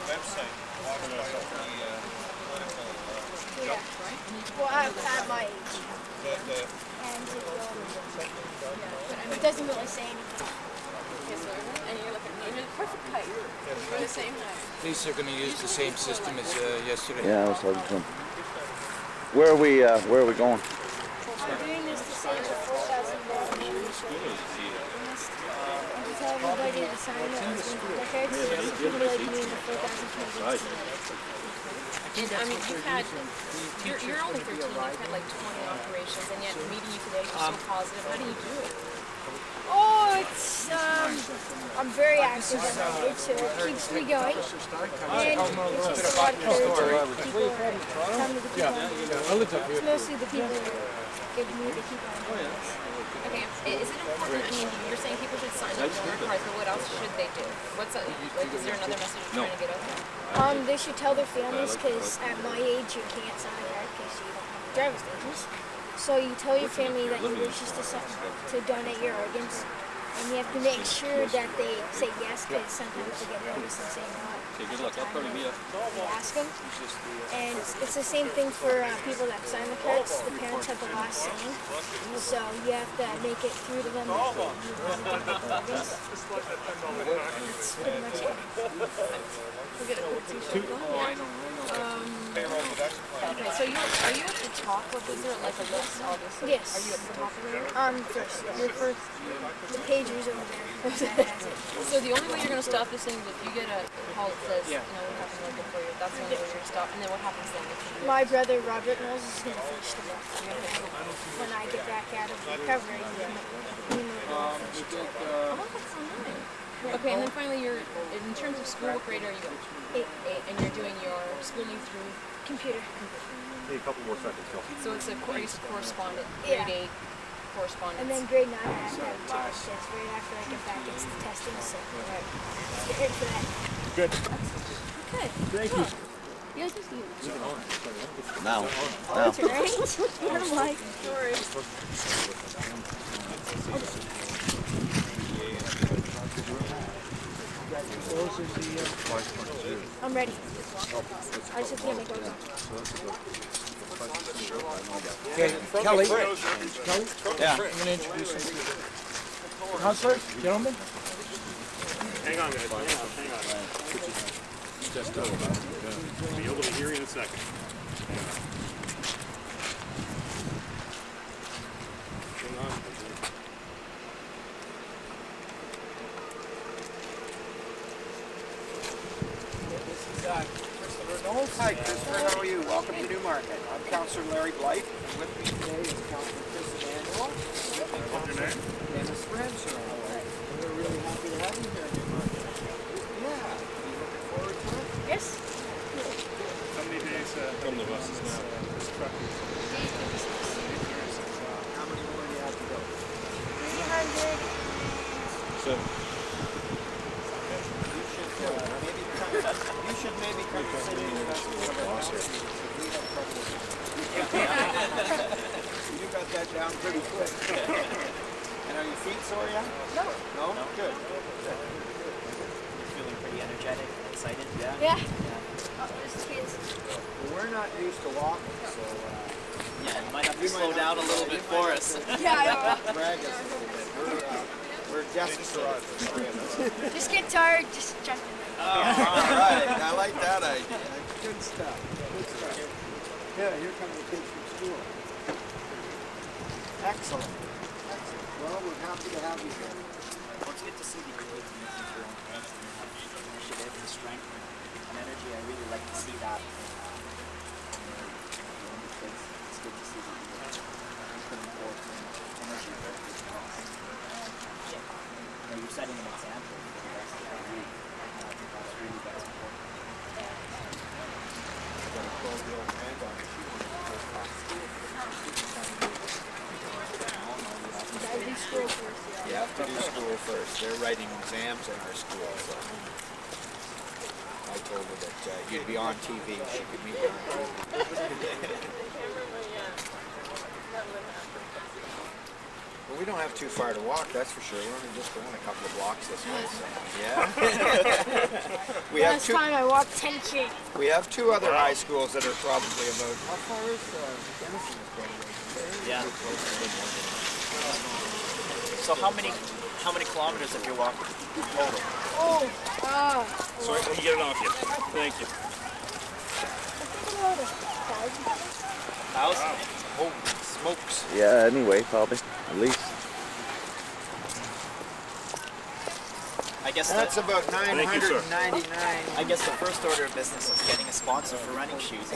Website. Yeah. Well, at my age. And it doesn't really say anything. And you're looking at the perfect height. We're the same height. These are going to use the same system as yesterday. Yeah, I was talking to him. Where are we going? I'm doing this to save the 4,000 dollars. To tell everybody to sign up as records, so people like me in the 4,000 candidates. And I mean, you're only 13, you've had like 20 operations, and yet meeting you today, you're so positive. How do you do it? Oh, it's, I'm very active on it, so it keeps me going. And it's just a lot of courage. People tell me to keep on doing it. It's mostly the people who give me to keep on doing this. Okay, is it important? I mean, you're saying people should sign up for donor cards, but what else should they do? Is there another message you're trying to get out there? They should tell their families, because at my age you can't sign yet because you don't have driver's license. So you tell your family that you wish to donate your organs, and you have to make sure that they say yes, because sometimes they get nervous and say no. Good luck. I'll probably be they ask them, and it's the same thing for people that sign the cards. The parents have the last saying, so you have to make it through to them. That's pretty much it. We'll get a cool t-shirt. Okay, so are you at the top of, is there like a list, obviously? Yes. Are you at the top of it? First. You're first. The pager's over there. So the only way you're going to stop this thing is if you get a call that says, you know, we have to look for you. That's the only way you're going to stop. And then what happens then? My brother, Robert Knowles, is going to finish the book. When I get back out of recovery, Oh, that's so nice. Okay, and then finally, in terms of school, what grade are you in? 8. And you're doing your schooling through computer. Hey, a couple more seconds, Phil. So it's a correspondent, grade 8 correspondence. And then grade 9 I have to have test. It's right after I get back, it's the testing, so get ready for that. Good. Okay. Thank you. You guys just Now. That's right. I'm like, sorry. I'm ready. I just can't make one. Okay, Kelly. Yeah. I'm going to introduce you. Counselors, gentlemen. Hang on, guys. Hang on. Just I'll be able to hear you in a second. Hang on. Kristopher Knowles. Hi, Christopher. How are you? Welcome to Newmarket. I'm Councillor Larry Blight. And with me today is Councillor Chris Emanuel. What's your name? Dennis Ransom. We're really happy to have you here in Newmarket. Yeah. Are you looking forward to it? Yes. How many days from the buses now? This truck is 8:36. How many more do you have to go? 300. So, You should maybe come to City University. You got that down pretty quick. And are your feet sore yet? No. No? Good. You're feeling pretty energetic and excited, yeah? Yeah. Oh, this is kids. Well, we're not used to walking, so Yeah, you might have to slow down a little bit for us. Yeah, brag us. We're desperate. just get tired, just jump in. All right. I like that idea. Good stuff. Good stuff. Yeah, here come the kids from school. Excellent. Excellent. Well, we're happy to have you here. Well, it's good to see the growth and using your own initiative and strength and energy. I really like to see that. It's good to see that you're putting forth some energy for this cause. You're setting an example for the rest of the week. I think that's important. I've got a 12-year-old granddaughter. You have to do school first. They're writing exams in our school, so I told her that you'd be on TV. She could meet you on TV. We don't have too far to walk, that's for sure. We're only just going a couple of blocks this way, so yeah. we have Last time I walked 10 feet. We have 2 other high schools that are probably about. How far is Denison? Yeah. So how many kilometers have you walked total? Sorry, let me get it off you. Thank you. 1,000? Holy smokes! Yeah, anyway, probably at least. I guess That's about Thank you, sir. 999. I guess the first order of business is getting a sponsor for running shoes.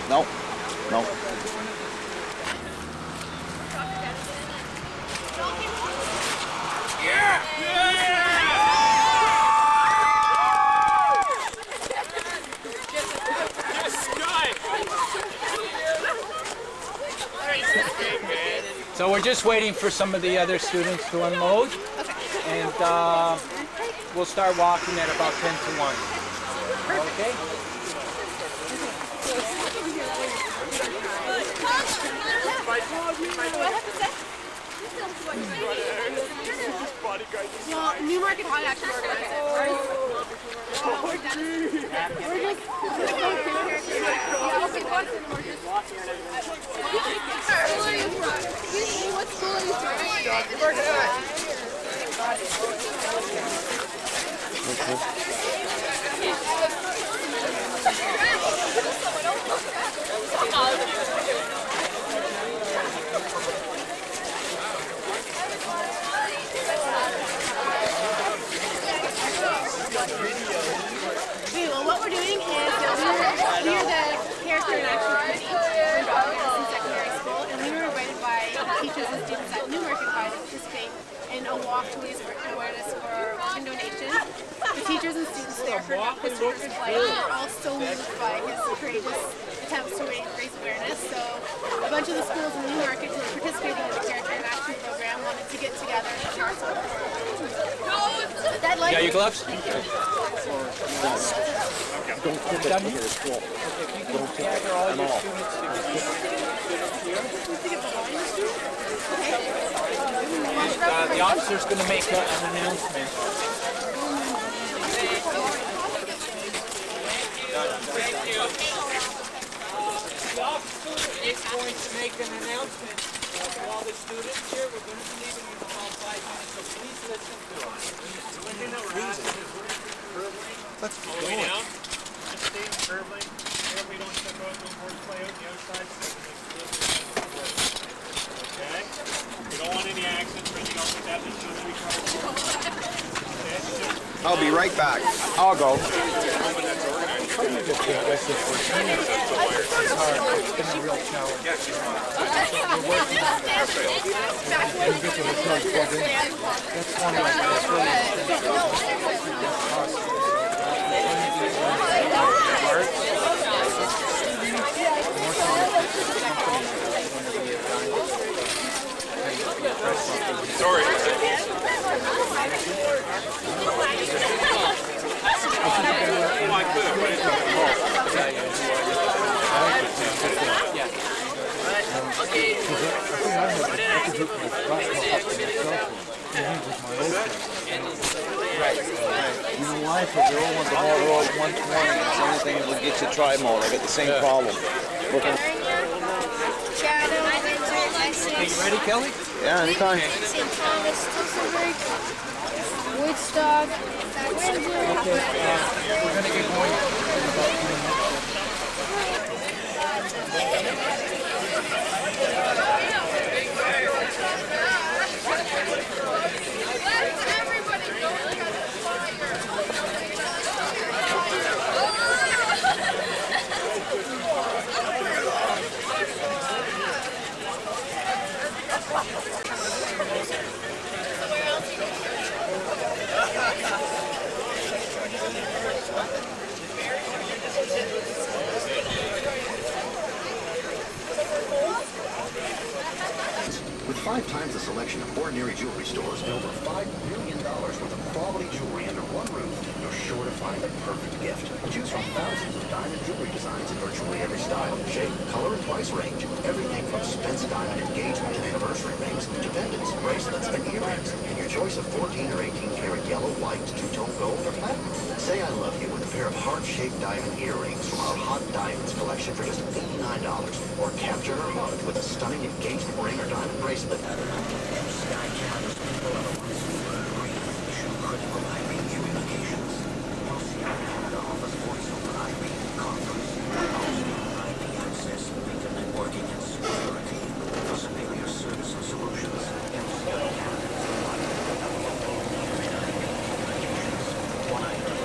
No, no. So we're just waiting for some of the other students to unload, and we'll start walking at about 10 to 1. Okay? Well, Newmarket High actually organized it. We're just what school are you well, what we're doing is we are the character and action committee for in secondary school, and we were invited by teachers and students at Newmarket High to participate in a walk to raise awareness for organ donation. The teachers and students there heard about Kristopher's life and were all so moved by his courageous attempts to raise awareness. So a bunch of the schools in Newmarket who were participating in the character and action program wanted to get together and share some. You got your gloves? The officer's going to make an announcement. Thank you. The officer is going to make an announcement to all the students here. We're going to be leaving in about 5 minutes, so please listen to us. Let's go down. Just stay in curving. We don't step out, no more play out the outside. Okay? We don't want any accidents or anything else like that. This should be covered. I'll be right back. I'll go. Sorry. You know why? Because they're all on the ball roll 120. It's the only thing that would get you tri-mode. I got the same problem. Are you ready, Kelly? Yeah, anytime. St. Thomas, Thistlebridge, Woodstock, Windsor. We're going to get going in about 2 minutes. With 5 times the selection of ordinary jewelry stores and over $5 million worth of quality jewelry under one roof, you're sure to find the perfect gift. Choose from thousands of diamond jewelry designs in virtually every style, shape, color, and price range. Everything from Spence diamond engagement and anniversary rings to pendants, bracelets, and earrings. And your choice of 14 or 18 karat yellow, white, two-tone gold, or platinum. Say I love you with a pair of heart-shaped diamond earrings from our Hot Diamonds collection for just $89. Or capture her heart with a stunning engagement ring or diamond bracelet. Sky cameras people are the ones who agree issue critical IP communications. LCI Canada offers voice over IP, conference, hosting, IP access, data networking, and security. For superior service and solutions, LCI Canada is the one that will uphold human IP communications. Unheard.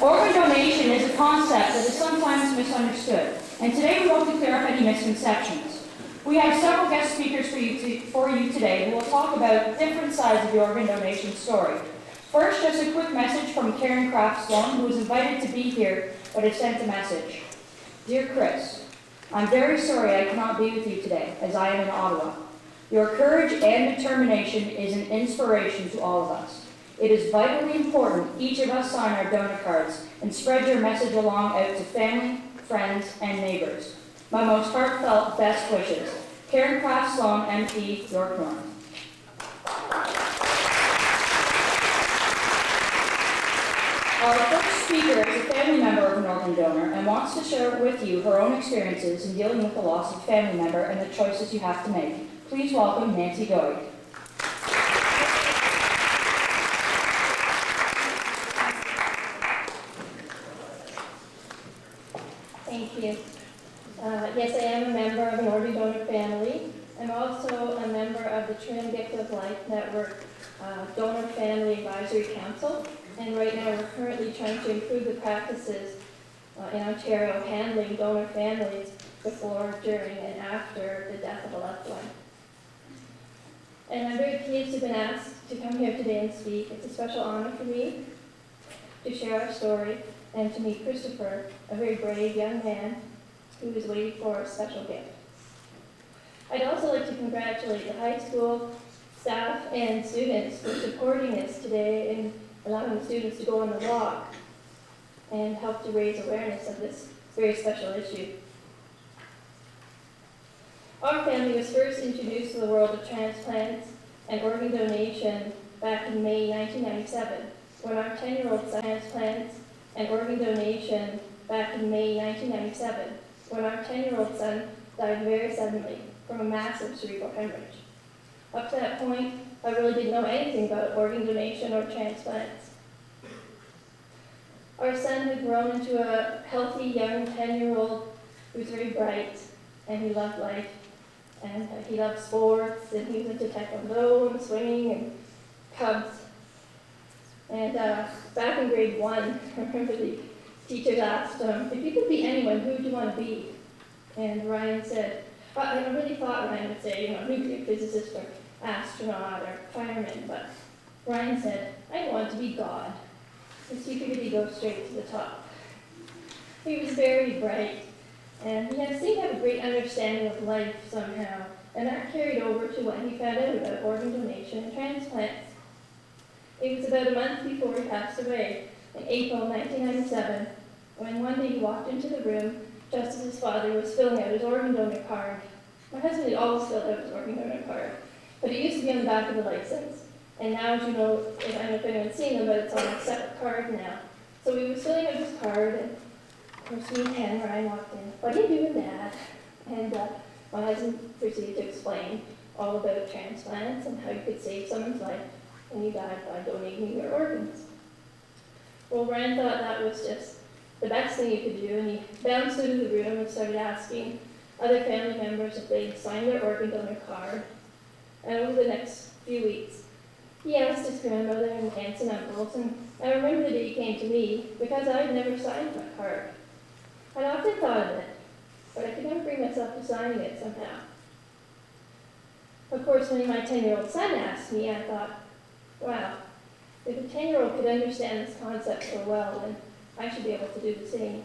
Organ donation is a concept that is sometimes misunderstood, and today we hope to clear up any misconceptions. We have several guest speakers for you today who will talk about different sides of the organ donation story. First, just a quick message from Karen Kraft-Sloan, who was invited to be here but has sent a message. Dear Chris, I'm very sorry I cannot be with you today, as I am in Ottawa. Your courage and determination is an inspiration to all of us. It is vitally important each of us sign our donor cards and spread your message along out to family, friends, and neighbors. My most heartfelt best wishes. Karen Kraft-Sloan, MP, York North. Our first speaker is a family member of an organ donor and wants to share with you her own experiences in dealing with the loss of a family member and the choices you have to make. Please welcome Nancy Doig. Thank you. Yes, I am a member of an organ donor family. I'm also a member of the Trim Gift of Life Network Donor Family Advisory Council. And right now we're currently trying to improve the practices in Ontario handling donor families before, during, and after the death of a loved one. And I'm very pleased to have been asked to come here today and speak. It's a special honor for me to share our story and to meet Kristopher, a very brave young man who is waiting for a special gift. I'd also like to congratulate the high school staff and students for supporting us today and allowing the students to go on the walk and help to raise awareness of this very special issue. Our family was first introduced to the world of transplants and organ donation back in May 1997, when our 10-year-old son transplants and organ donation back in May 1997, when our 10-year-old son died very suddenly from a massive cerebral hemorrhage. Up to that point, I really didn't know anything about organ donation or transplants. Our son had grown into a healthy young 10-year-old who was very bright, and he loved life, and he loved sports, and he was into taekwondo and swimming and cubs. And back in grade 1, I remember the teachers asked him, if you could be anyone, who would you want to be? And Ryan said, I really thought Ryan would say, nuclear physicist or astronaut or fireman, but Ryan said, I want to be God. And so you figured he'd go straight to the top. He was very bright, and he seemed to have a great understanding of life somehow, and that carried over to when he found out about organ donation and transplants. It was about a month before he passed away, in April 1997, when one day he walked into the room just as his father was filling out his organ donor card. My husband had always filled out his organ donor card, but it used to be on the back of the license. And now, as you know, I don't know if anyone's seen them, but it's on a separate card now. So he was filling out his card, and of course me and Ken, Ryan walked in. What are you doing, Dad? And my husband proceeded to explain all about transplants and how you could save someone's life when you died by donating your organs. Well, Ryan thought that was just the best thing you could do, and he bounced out of the room and started asking other family members if they'd signed their organ donor card. And over the next few weeks, he asked his grandmother and aunts and uncles, and I remember the day he came to me because I had never signed my card. I'd often thought of it, but I could never bring myself to signing it somehow. Of course, when my 10-year-old son asked me, I thought, wow, if a 10-year-old could understand this concept so well, then I should be able to do the same.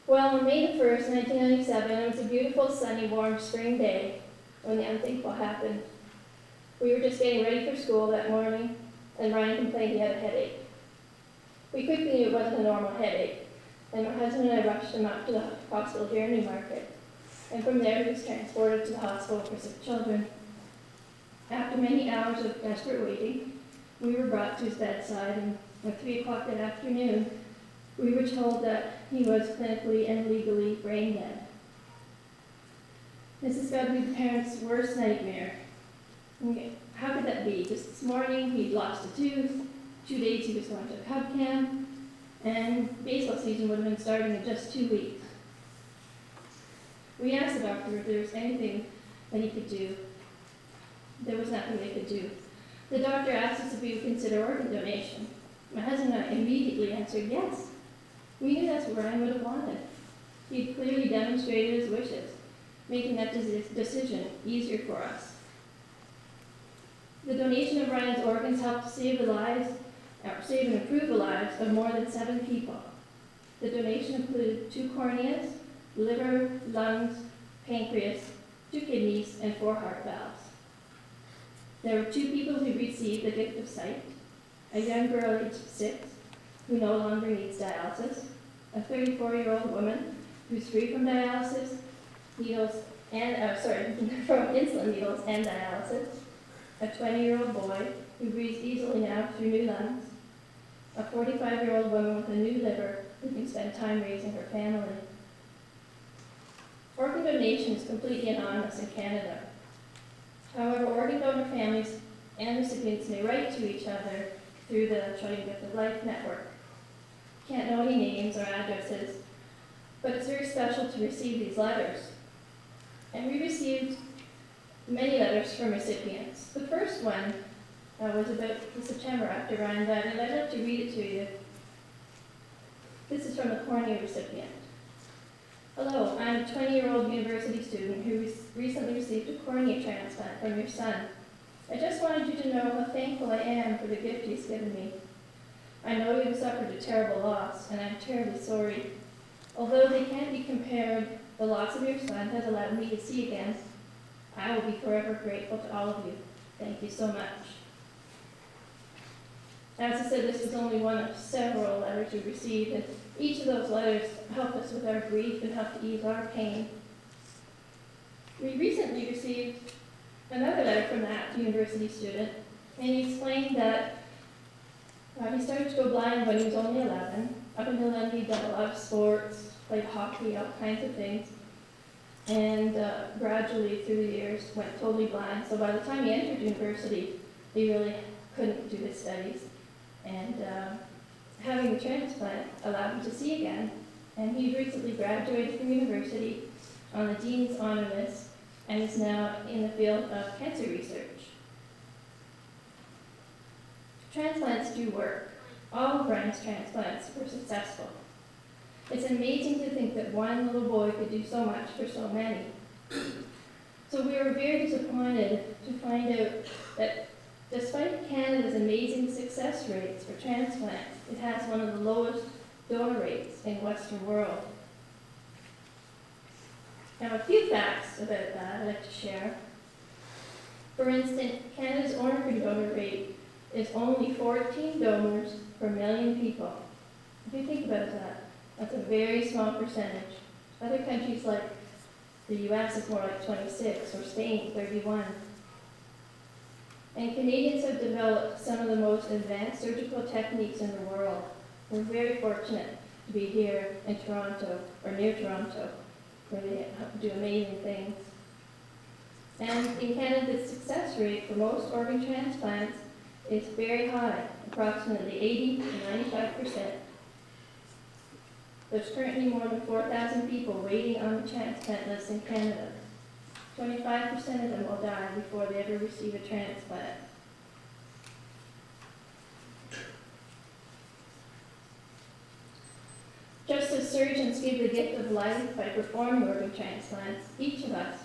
Well, on May the 1st, 1997, it was a beautiful, sunny, warm spring day when the unthinkable happened. We were just getting ready for school that morning, and Ryan complained he had a headache. We quickly knew it wasn't a normal headache, and my husband and I rushed him up to the hospital here in Newmarket. And from there, he was transported to the hospital for sick children. After many hours of desperate waiting, we were brought to his bedside, and at 3 o'clock that afternoon, we were told that he was clinically and legally brain dead. This has got to be the parents' worst nightmare. How could that be? Just this morning, he'd lost a tooth, 2 days he was going to a cub camp, and baseball season would have been starting in just 2 weeks. We asked the doctor if there was anything that he could do. There was nothing they could do. The doctor asked us if we would consider organ donation. My husband and I immediately answered yes. We knew that's what Ryan would have wanted. He clearly demonstrated his wishes, making that decision easier for us. The donation of Ryan's organs helped to save and improve the lives of more than 7 people. The donation included 2 corneas, liver, lungs, pancreas, 2 kidneys, and 4 heart valves. There were 2 people who received the gift of sight: a young girl aged 6 who no longer needs dialysis, a 34-year-old woman who's free from dialysis, from insulin needles and dialysis, a 20-year-old boy who breathes easily now through new lungs, a 45-year-old woman with a new liver who can spend time raising her family. Organ donation is completely anonymous in Canada. However, organ donor families and recipients may write to each other through the Children Gift of Life network. Can't know any names or addresses, but it's very special to receive these letters. And we received many letters from recipients. The first one was about in September after Ryan died, and I'd like to read it to you. This is from a cornea recipient. Hello, I'm a 20-year-old university student who recently received a cornea transplant from your son. I just wanted you to know how thankful I am for the gift he's given me. I know you have suffered a terrible loss, and I'm terribly sorry. Although they can't be compared, the loss of your son has allowed me to see again. I will be forever grateful to all of you. Thank you so much. As I said, this was only one of several letters we received, and each of those letters helped us with our grief and helped to ease our pain. We recently received another letter from that university student, and he explained that he started to go blind when he was only 11. Up until then, he'd done a lot of sports, played hockey, all kinds of things, and gradually through the years went totally blind. So by the time he entered university, he really couldn't do his studies. And having the transplant allowed him to see again. And he recently graduated from university on the Dean's Honor List and is now in the field of cancer research. Transplants do work. All of Ryan's transplants were successful. It's amazing to think that one little boy could do so much for so many. So we were very disappointed to find out that despite Canada's amazing success rates for transplants, it has one of the lowest donor rates in the Western world. Now, a few facts about that I'd like to share. For instance, Canada's organ donor rate is only 14 donors per million people. If you think about that, that's a very small percentage. Other countries like the US is more like 26, or Spain, 31. And Canadians have developed some of the most advanced surgical techniques in the world. We're very fortunate to be here in Toronto, or near Toronto, where they do amazing things. And in Canada, the success rate for most organ transplants is very high, approximately 80 to 95%. There's currently more than 4,000 people waiting on the transplant list in Canada. 25% of them will die before they ever receive a transplant. Just as surgeons give the gift of life by performing organ transplants, each of us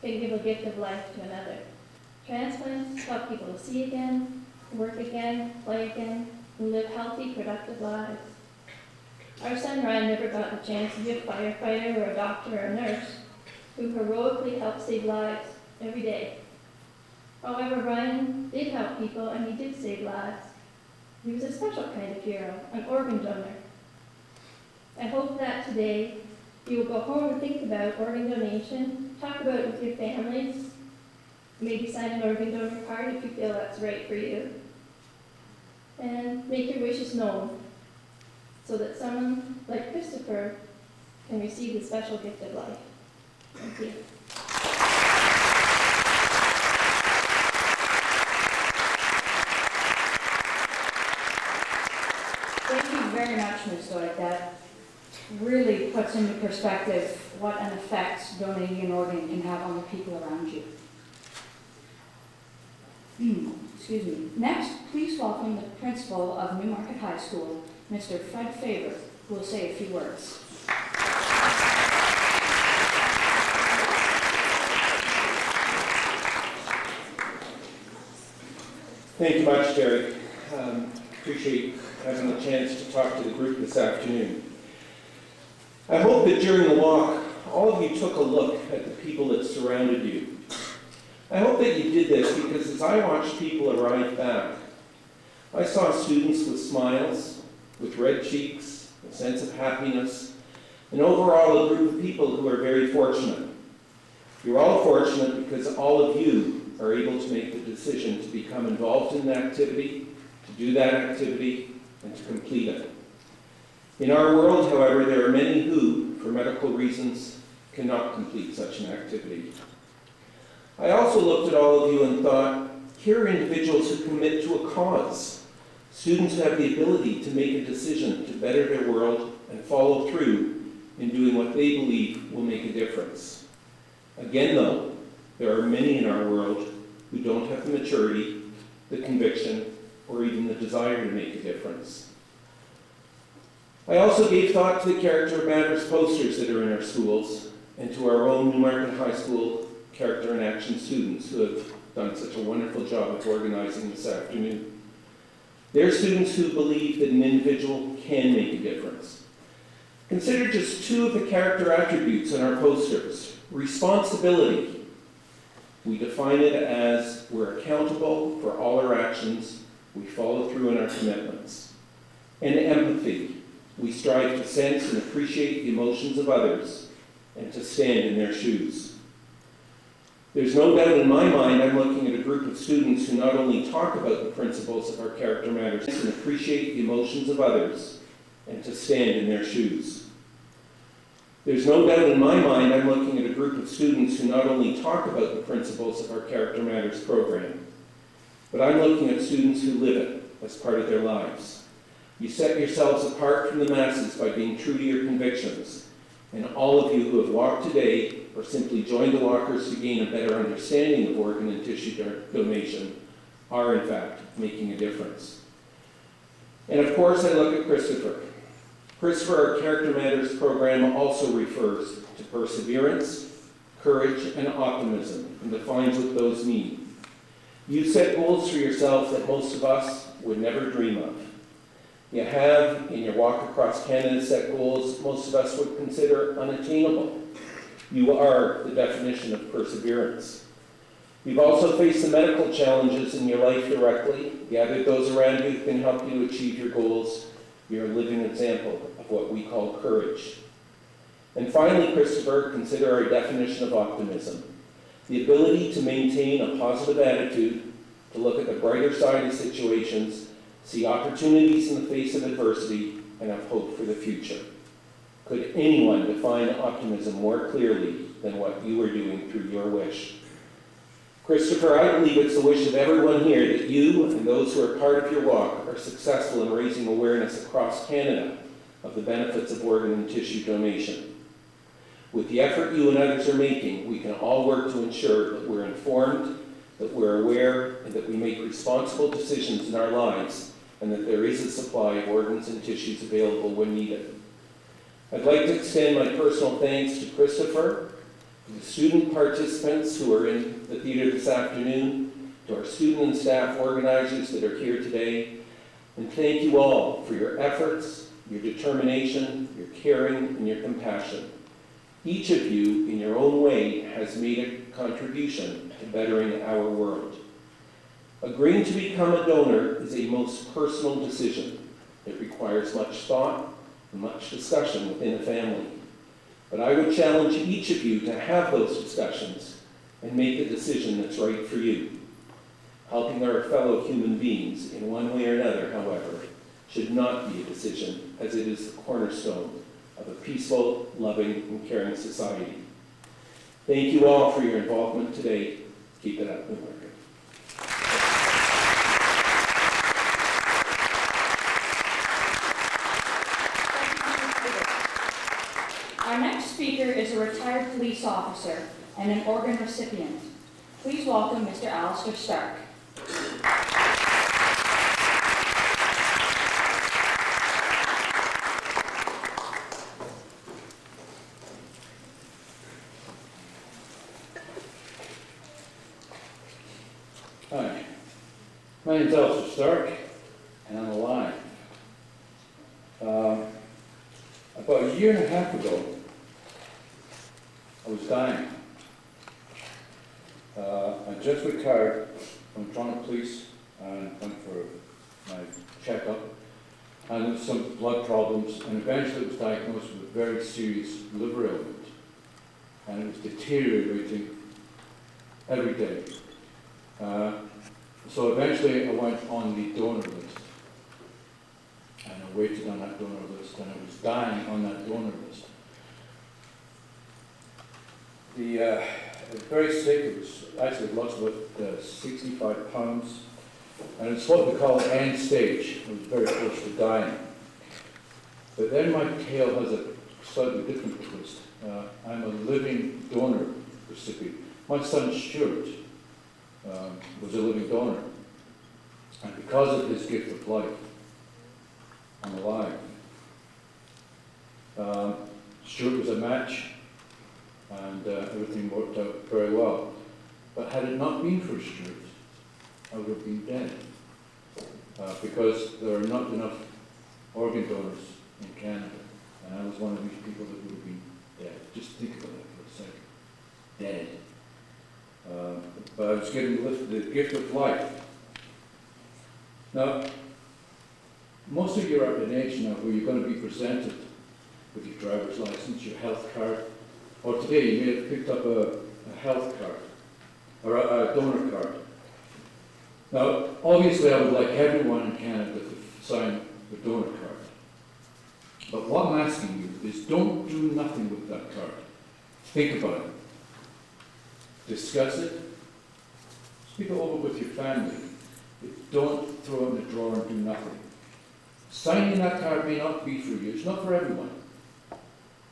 can give a gift of life to another. Transplants help people to see again, work again, play again, and live healthy, productive lives. Our son Ryan never got the chance to be a firefighter or a doctor or a nurse who heroically helped save lives every day. However, Ryan did help people and he did save lives. He was a special kind of hero, an organ donor. I hope that today you will go home and think about organ donation, talk about it with your families, maybe sign an organ donor card if you feel that's right for you, and make your wishes known so that someone like Kristopher can receive the special gift of life. Thank you. Thank you very much, Ms. Doig. That really puts into perspective what an effect donating an organ can have on the people around you. Next, please welcome the principal of Newmarket High School, Mr. Fred Faber, who will say a few words. Thank you much, Terry. Appreciate having the chance to talk to the group this afternoon. I hope that during the walk, all of you took a look at the people that surrounded you. I hope that you did this because as I watched people arrive back, I saw students with smiles, with red cheeks, a sense of happiness, and overall a group of people who are very fortunate. You're all fortunate because all of you are able to make the decision to become involved in an activity, to do that activity, and to complete it. In our world, however, there are many who, for medical reasons, cannot complete such an activity. I also looked at all of you and thought, here are individuals who commit to a cause, students who have the ability to make a decision to better their world and follow through in doing what they believe will make a difference. Again, though, there are many in our world who don't have the maturity, the conviction, or even the desire to make a difference. I also gave thought to the Character Matters posters that are in our schools and to our own Newmarket High School Character and Action students who have done such a wonderful job of organizing this afternoon. They're students who believe that an individual can make a difference. Consider just two of the character attributes in our posters. Responsibility. We define it as we're accountable for all our actions, we follow through on our commitments. And empathy. We strive to sense and appreciate the emotions of others and to stand in their shoes. There's no doubt in my mind I'm looking at a group of students who not only talk about the principles of our Character Matters and appreciate the emotions of others and to stand in their shoes. There's no doubt in my mind I'm looking at a group of students who not only talk about the principles of our Character Matters program, but I'm looking at students who live it as part of their lives. You set yourselves apart from the masses by being true to your convictions, and all of you who have walked today or simply joined the walkers to gain a better understanding of organ and tissue donation are in fact making a difference. And of course I look at Kristopher. Kristopher, our Character Matters program, also refers to perseverance, courage, and optimism, and defines what those mean. You set goals for yourself that most of us would never dream of. You have, in your walk across Canada, set goals most of us would consider unattainable. You are the definition of perseverance. You've also faced the medical challenges in your life directly, gathered those around you who can help you achieve your goals. You're a living example of what we call courage. And finally, Kristopher, consider our definition of optimism. The ability to maintain a positive attitude, to look at the brighter side of situations, see opportunities in the face of adversity, and have hope for the future. Could anyone define optimism more clearly than what you are doing through your wish? Kristopher, I believe it's the wish of everyone here that you and those who are part of your walk are successful in raising awareness across Canada of the benefits of organ and tissue donation. With the effort you and others are making, we can all work to ensure that we're informed, that we're aware, and that we make responsible decisions in our lives, and that there is a supply of organs and tissues available when needed. I'd like to extend my personal thanks to Kristopher, to the student participants who are in the theater this afternoon, to our student and staff organizers that are here today, and thank you all for your efforts, your determination, your caring, and your compassion. Each of you, in your own way, has made a contribution to bettering our world. Agreeing to become a donor is a most personal decision. It requires much thought and much discussion within a family. But I would challenge each of you to have those discussions and make the decision that's right for you. Helping our fellow human beings in one way or another, however, should not be a decision, as it is the cornerstone of a peaceful, loving, and caring society. Thank you all for your involvement today. Keep it up, Newmarket. Our next speaker is a retired police officer and an organ recipient. Please welcome Mr. Alistair Stark. My name's Alistair Stark, and I'm alive. About a year and a half ago, I was dying. I just retired from Toronto Police and went for my checkup, and there was some blood problems, and eventually was diagnosed with a very serious liver ailment, and it was deteriorating every day. So eventually I went on the donor list, and I waited on that donor list, and I was dying on that donor list. I was very sick. It was actually lost about 65 pounds, and it's what we call end stage. I was very close to dying. But then my tale has a slightly different twist. I'm a living donor recipient. My son Stuart was a living donor, and because of his gift of life, I'm alive. Stuart was a match, and everything worked out very well. But had it not been for Stuart, I would have been dead, because there are not enough organ donors in Canada, and I was one of these people that would have been dead. Just think about that for a second. Dead. But I was given the gift of life. Now, most of you are at an age now where you're going to be presented with your driver's license, your health card, or today you may have picked up a health card, or a donor card. Now, obviously I would like everyone in Canada to sign the donor card. But what I'm asking you is don't do nothing with that card. Think about it. Discuss it. Speak it over with your family. But don't throw it in the drawer and do nothing. Signing that card may not be for you. It's not for everyone.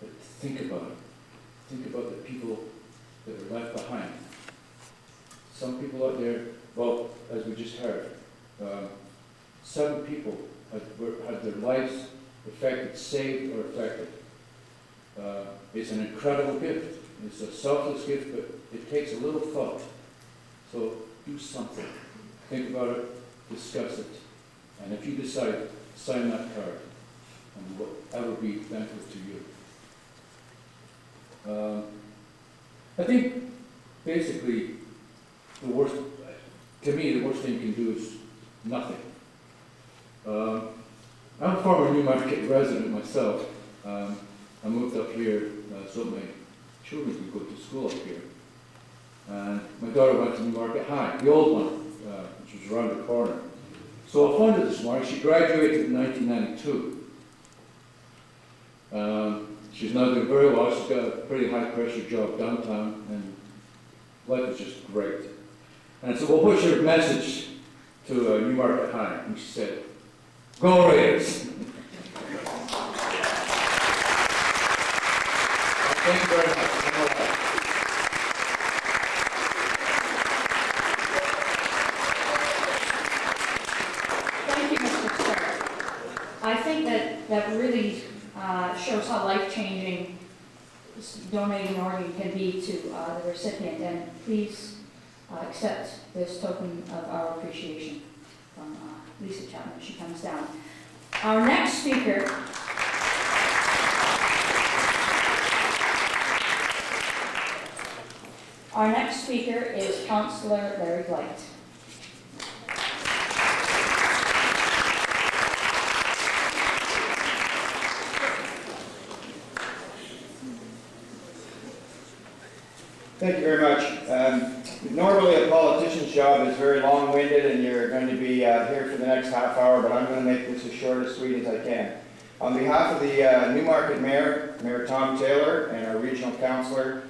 But think about it. Think about the people that are left behind. Some people out there, well, as we just heard, 7 people had their lives affected, saved, or affected. It's an incredible gift. It's a selfless gift, but it takes a little thought. So do something. Think about it, discuss it, and if you decide, sign that card, and whatever be thankful to you. I think basically the worst, to me, the worst thing you can do is nothing. I'm a former Newmarket resident myself. I moved up here so my children could go to school up here. And my daughter went to Newmarket High, the old one, which was around the corner. So I found her this morning. She graduated in 1992. She's now doing very well. She's got a pretty high-pressure job downtown, and life is just great. And I said, well, what's your message to Newmarket High? And she said, go Raiders! Thank you very much. Thank you, Mr. Stark. I think that really shows how life-changing donating an organ can be to the recipient, and please accept this token of our appreciation from Lisa Chapman as she comes down. Our next speaker is Councillor Larry Blight. Thank you very much. Normally a politician's job is very long-winded and you're going to be here for the next half hour, but I'm going to make this as short as sweet as I can. On behalf of the Newmarket Mayor, Mayor Tom Taylor, and our Regional Councillor,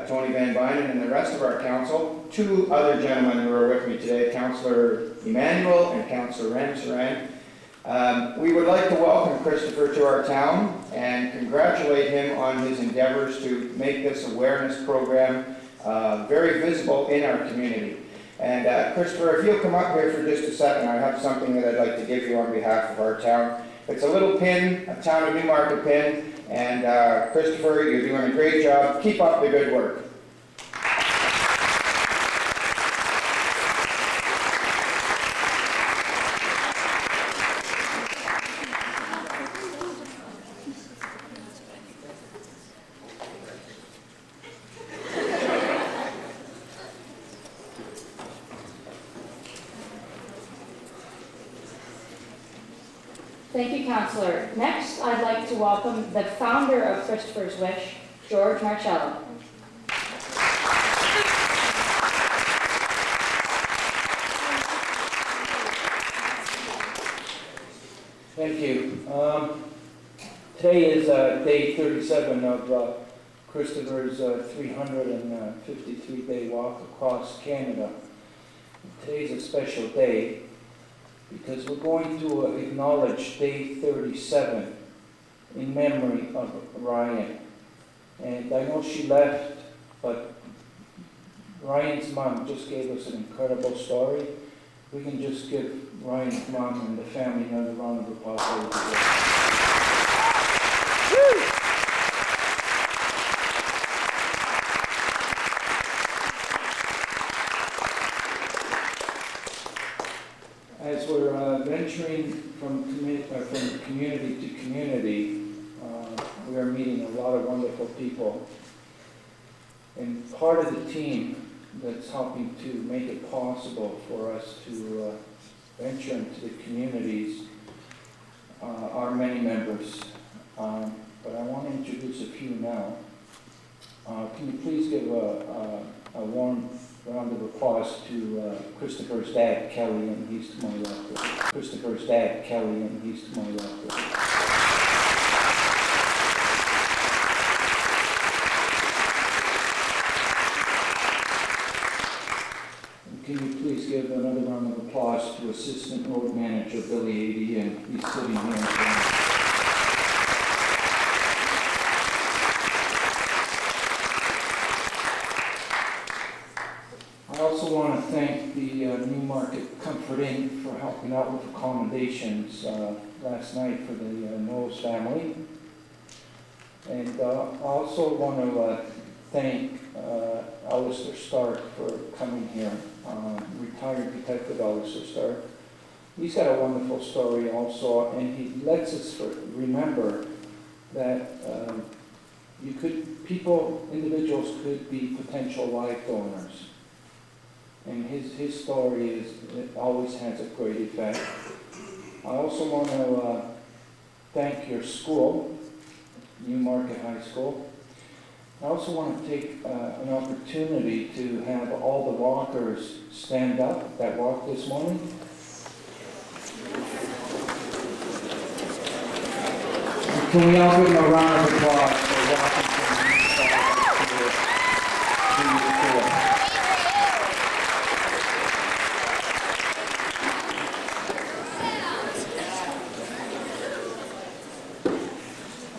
Tony Van Bynen, and the rest of our council, 2 other gentlemen who are with me today, Councillor Emmanuel and Councillor Ramsaran. We would like to welcome Kristopher to our town and congratulate him on his endeavors to make this awareness program very visible in our community. And Kristopher, if you'll come up here for just a second, I have something that I'd like to give you on behalf of our town. It's a little pin, a Town of Newmarket pin, and Kristopher, you're doing a great job. Keep up the good work. Thank you, Councillor. Next, I'd like to welcome the founder of Kristophers Wish, George Marcello. Thank you. Today is day 37 of Kristopher's 353-day walk across Canada. Today's a special day because we're going to acknowledge day 37 in memory of Ryan. And I know she left, but Ryan's mom just gave us an incredible story. We can just give Ryan's mom and the family another round of applause. As we're venturing from community to community, we are meeting a lot of wonderful people. And part of the team that's helping to make it possible for us to venture into the communities are many members. But I want to introduce a few now. Can you please give a warm round of applause to Kristopher's dad, Kelly, and he's to my left. Kristopher's dad, Kelly, and he's to my left. Can you please give another round of applause to Assistant Road Manager Biliary Atresia, and he's sitting here in front. I also want to thank the Newmarket Comfort Inn for helping out with accommodations last night for the Knowles family. And I also want to thank Alistair Stark for coming here, retired Detective Alistair Stark. He's got a wonderful story also, and he lets us remember that individuals could be potential life donors. And his story it always has a great effect. I also want to thank your school, Newmarket High School. I also want to take an opportunity to have all the walkers stand up that walked this morning. Can we all give them a round of applause for walking from the inside to the floor?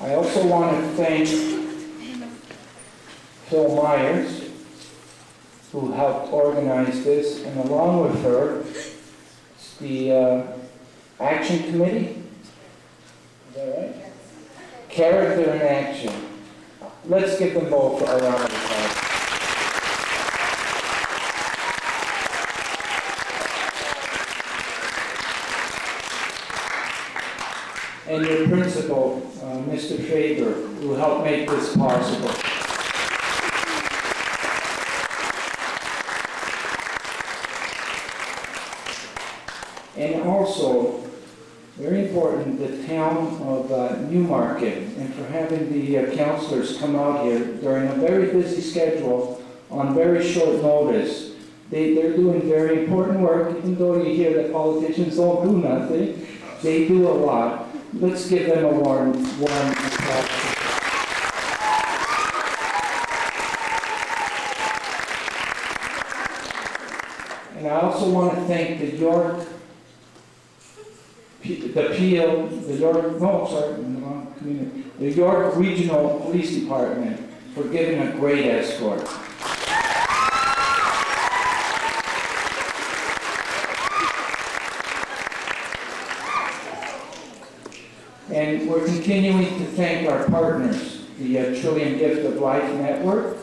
I also want to thank Phil Myers, who helped organize this, and along with her, the Action Committee. Is that right? Character and Action. Let's give them both a round of applause. And your principal, Mr. Faber, who helped make this possible. And also, very important, the town of Newmarket, and for having the councillors come out here during a very busy schedule on very short notice. They're doing very important work, even though you hear that politicians don't do nothing. They do a lot. Let's give them a warm applause. And I also want to thank the York Regional Police Department for giving a great escort. And we're continuing to thank our partners, the Trillium Gift of Life Network,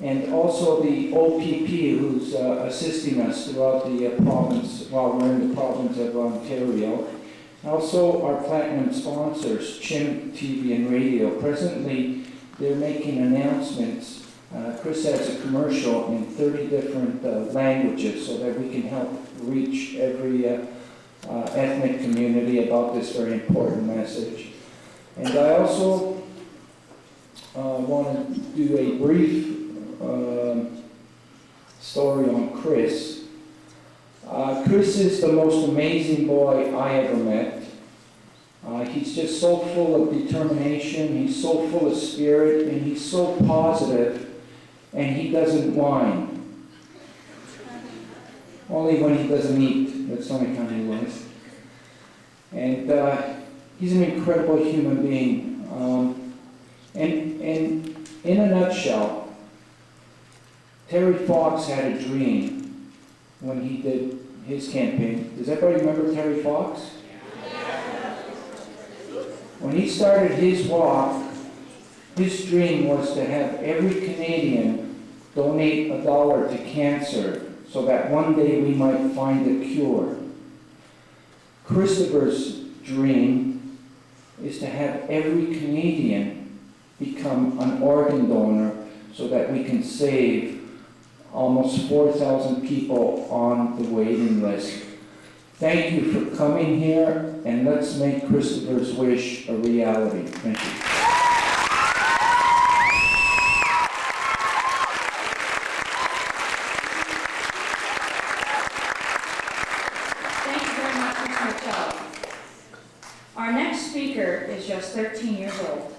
and also the OPP, who's assisting us throughout the province while we're in the province of Ontario. Also our platinum sponsors, Chim TV and Radio. Presently, they're making announcements. Chris has a commercial in 30 different languages so that we can help reach every ethnic community about this very important message. And I also want to do a brief story on Chris. Chris is the most amazing boy I ever met. He's just so full of determination, he's so full of spirit, and he's so positive, and he doesn't whine. Only when he doesn't eat, that's the only time he whines. And he's an incredible human being. And in a nutshell, Terry Fox had a dream when he did his campaign. Does everybody remember Terry Fox? When he started his walk, his dream was to have every Canadian donate $1 to cancer so that one day we might find a cure. Kristopher's dream is to have every Canadian become an organ donor so that we can save almost 4,000 people on the waiting list. Thank you for coming here, and let's make Kristophers Wish a reality. Thank you. Thank you very much, Mr. Mitchell. Our next speaker is just 13 years old.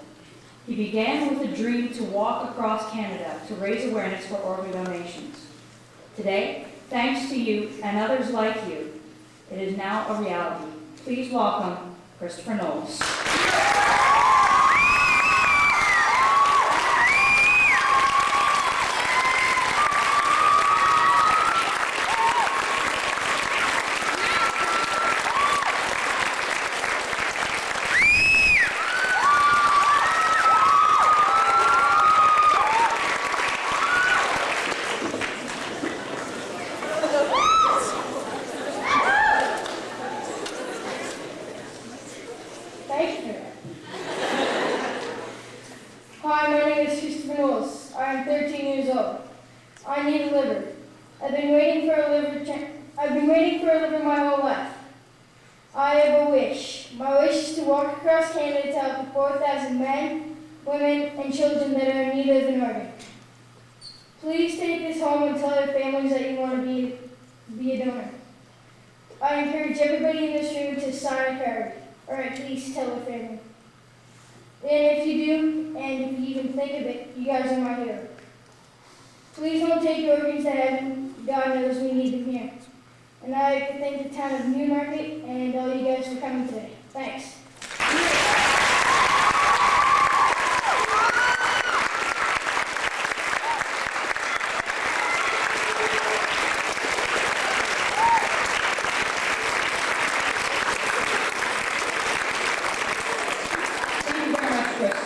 He began with a dream to walk across Canada to raise awareness for organ donations. Today, thanks to you and others like you, it is now a reality. Please welcome Kristopher Knowles. Hi, my name is Kristopher Knowles. I am 13 years old. I need a liver. I've been waiting for a liver my whole life. I have a wish. My wish is to walk across Canada to help the 4,000 men, women, and children that are in need of an organ. Please take this home and tell your families that you want to be a donor. I encourage everybody in this room to sign a card, or at least tell a family. And if you do, and if you even think of it, you guys are my hero. Please don't take your organs to heaven. God knows we need them here. And I like to thank the town of Newmarket and all you guys for coming today. Thanks.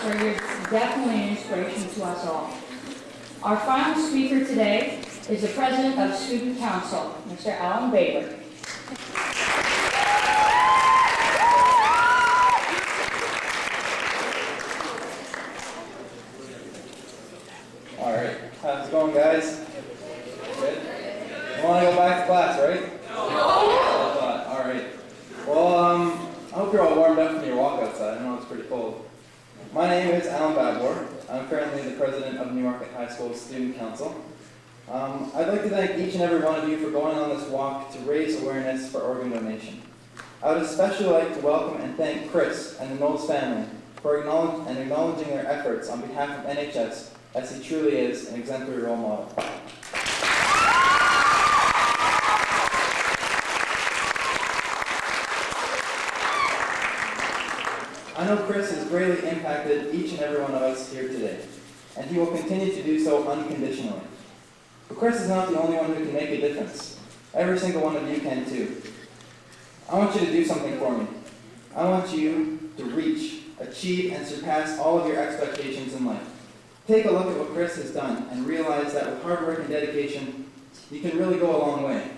You're definitely an inspiration to us all. Our final speaker today is the President of Student Council, Mr. Alan Baber. All right, how's it going, guys? Good? You want to go back to class, right? No. All right. Well, I hope you're all warmed up from your walk outside. I know it's pretty cold. My name is Alan Babor. I'm currently the president of Newmarket High School Student Council. I'd like to thank each and every one of you for going on this walk to raise awareness for organ donation. I would especially like to welcome and thank Chris and the Knowles family for acknowledging their efforts on behalf of NHS, as he truly is an exemplary role model. I know Chris has greatly impacted each and every one of us here today, and he will continue to do so unconditionally. But Chris is not the only one who can make a difference. Every single one of you can too. I want you to do something for me. I want you to reach, achieve, and surpass all of your expectations in life. Take a look at what Chris has done and realize that with hard work and dedication, you can really go a long way.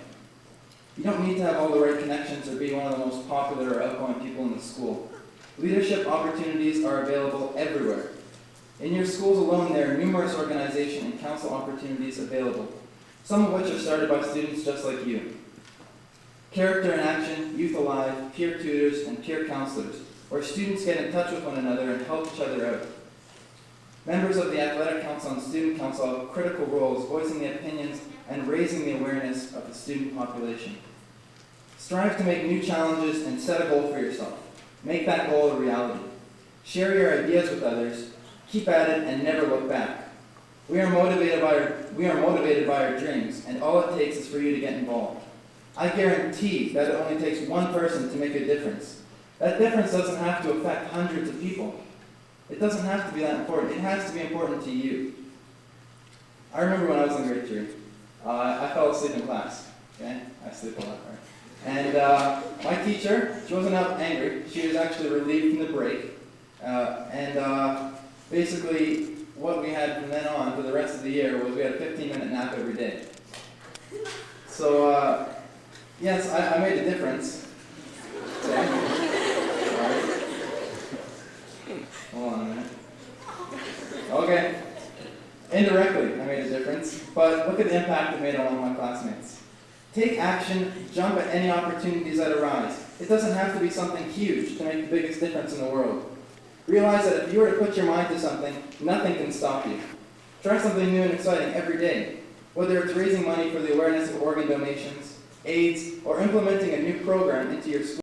You don't need to have all the right connections or be one of the most popular or outgoing people in the school. Leadership opportunities are available everywhere. In your schools alone, there are numerous organization and council opportunities available, some of which are started by students just like you. Character in Action, Youth Alive, peer tutors, and peer counselors, where students get in touch with one another and help each other out. Members of the Athletic Council and Student Council have critical roles voicing the opinions and raising the awareness of the student population. Strive to make new challenges and set a goal for yourself. Make that goal a reality. Share your ideas with others, keep at it, and never look back. We are motivated by our dreams, and all it takes is for you to get involved. I guarantee that it only takes one person to make a difference. That difference doesn't have to affect hundreds of people. It doesn't have to be that important. It has to be important to you. I remember when I was in grade 3, I fell asleep in class. Okay? I sleep a lot, right? And my teacher, she wasn't out angry. She was actually relieved from the break. Basically, what we had from then on for the rest of the year was we had a 15-minute nap every day. So, yes, I made a difference. Okay. Hold on a minute. Okay. Indirectly, I made a difference, but look at the impact it made on all my classmates. Take action, jump at any opportunities that arise. It doesn't have to be something huge to make the biggest difference in the world. Realize that if you were to put your mind to something, nothing can stop you. Try something new and exciting every day, whether it's raising money for the awareness of organ donations, AIDS, or implementing a new program into your school.